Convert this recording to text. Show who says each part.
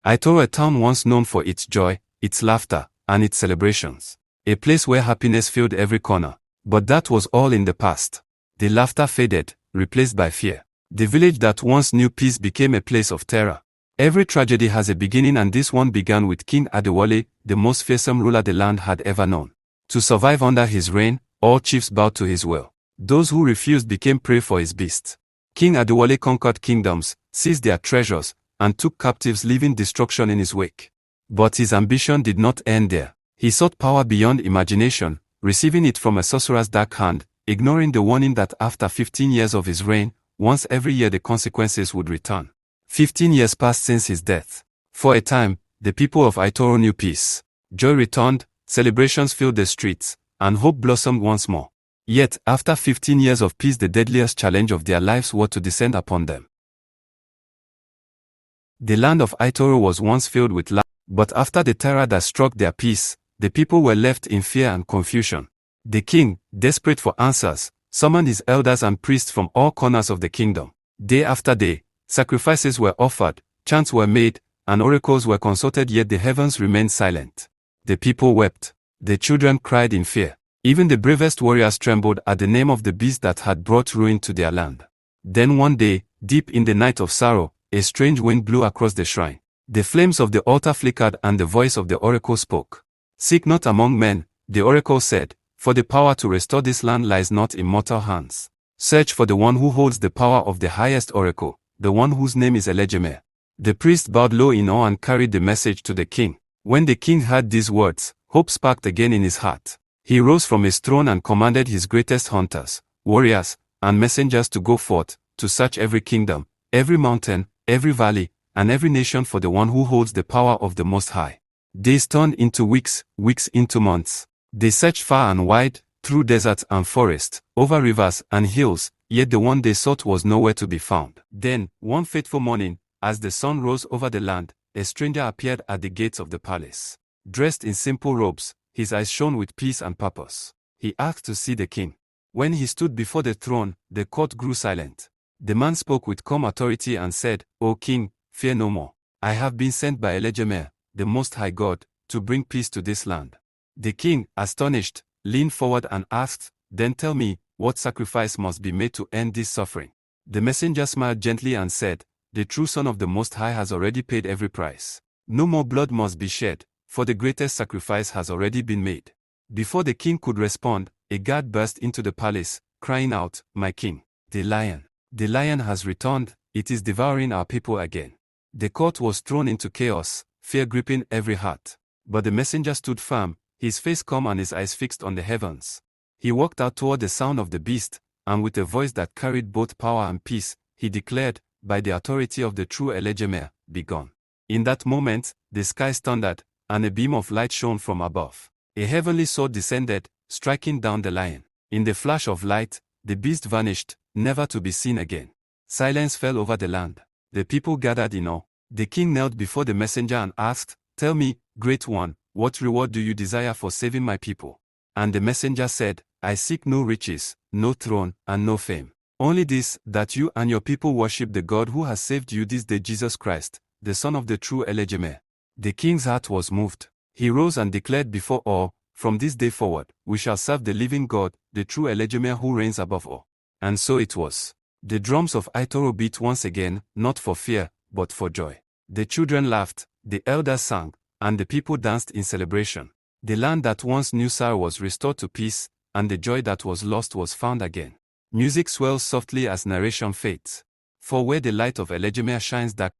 Speaker 1: Ayetoro, a town once known for its joy, its laughter, and its celebrations. A place where happiness filled every corner. But that was all in the past. The laughter faded, replaced by fear. The village that once knew peace became a place of terror. Every tragedy has a beginning, and this one began with King Adewale, the most fearsome ruler the land had ever known. To survive under his reign, all chiefs bowed to his will. Those who refused became prey for his beasts. King Adewale conquered kingdoms, seized their treasures, and took captives, leaving destruction in his wake. But his ambition did not end there. He sought power beyond imagination, receiving it from a sorcerer's dark hand, ignoring the warning that after 15 years of his reign, once every year the consequences would return. 15 years passed since his death. For a time, the people of Ayetoro knew peace. Joy returned, celebrations filled the streets, and hope blossomed once more. Yet, after 15 years of peace, the deadliest challenge of their lives was to descend upon them. The land of Ayetoro was once filled with life, but after the terror that struck their peace, the people were left in fear and confusion. The king, desperate for answers, summoned his elders and priests from all corners of the kingdom. Day after day, sacrifices were offered, chants were made, and oracles were consulted, yet the heavens remained silent. The people wept. The children cried in fear. Even the bravest warriors trembled at the name of the beast that had brought ruin to their land. Then one day, deep in the night of sorrow, a strange wind blew across the shrine. The flames of the altar flickered, and the voice of the oracle spoke. "Seek not among men," the oracle said, "for the power to restore this land lies not in mortal hands. Search for the one who holds the power of the highest oracle, the one whose name is Elegemer." The priest bowed low in awe and carried the message to the king. When the king heard these words, hope sparked again in his heart. He rose from his throne and commanded his greatest hunters, warriors, and messengers to go forth, to search every kingdom, every mountain, every valley, and every nation for the one who holds the power of the Most High. Days turned into weeks, weeks into months. They searched far and wide, through deserts and forests, over rivers and hills, yet the one they sought was nowhere to be found. Then, one fateful morning, as the sun rose over the land, a stranger appeared at the gates of the palace. Dressed in simple robes, his eyes shone with peace and purpose. He asked to see the king. When he stood before the throne, the court grew silent. The man spoke with calm authority and said, "O king, fear no more. I have been sent by Elegemer, the Most High God, to bring peace to this land." The king, astonished, leaned forward and asked, "Then tell me, what sacrifice must be made to end this suffering?" The messenger smiled gently and said, "The true Son of the Most High has already paid every price. No more blood must be shed, for the greatest sacrifice has already been made." Before the king could respond, a guard burst into the palace, crying out, "My king, the lion has returned, it is devouring our people again." The court was thrown into chaos, fear gripping every heart. But the messenger stood firm, his face calm and his eyes fixed on the heavens. He walked out toward the sound of the beast, and with a voice that carried both power and peace, he declared, "By the authority of the true Elegemer, be gone." In that moment, the skies thundered, and a beam of light shone from above. A heavenly sword descended, striking down the lion. In the flash of light, the beast vanished, never to be seen again. Silence fell over the land. The people gathered in awe. The king knelt before the messenger and asked, "Tell me, great one, what reward do you desire for saving my people?" And the messenger said, "I seek no riches, no throne, and no fame. Only this, that you and your people worship the God who has saved you this day, Jesus Christ, the Son of the true Elegemer." The king's heart was moved. He rose and declared before all, "From this day forward, we shall serve the living God, the true Elegemer who reigns above all." And so it was. The drums of Ayetoro beat once again, not for fear, but for joy. The children laughed, the elders sang, and the people danced in celebration. The land that once knew sorrow was restored to peace, and the joy that was lost was found again. Music swells softly as narration fades. For where the light of Elegemer shines dark,